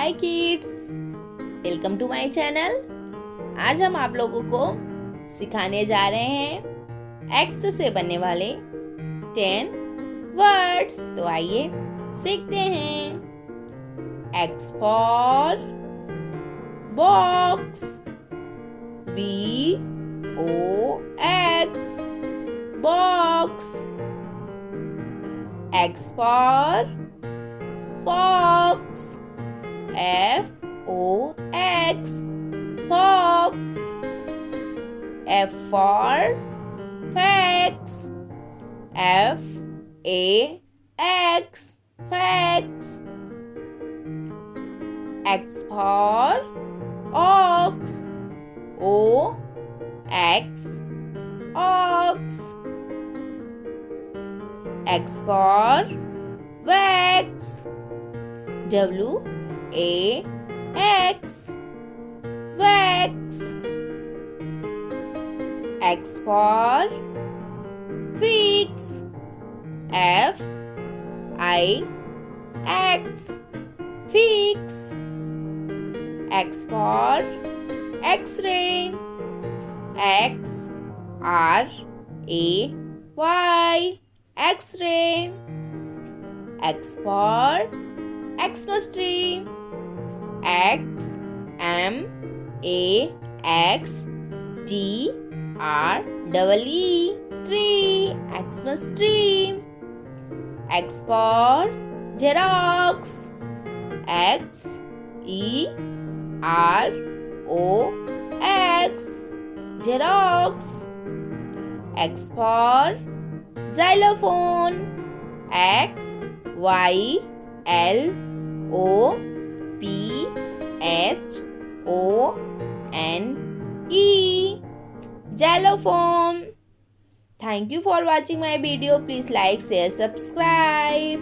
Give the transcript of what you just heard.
Hi kids, welcome to my channel. आज हम आप लोगों को सिखाने जा रहे हैं एक्स से बनने वाले 10 वर्ड्स। तो आइए सीखते हैं। X for box, BOX box. X for fox, FOX fox. F for fax, FAX fax. X for ox, OX ox. X for wax, WAX wax. X for fix, FIX fix. X for X-ray, XRAY X-ray. X for Xmas tree, XMAXTREE tree, Xmas tree. X for Xerox, XEROX Xerox. X for Xylophone, XYLOPHONE Xylophone. Thank you for watching my video. Please like, share, subscribe.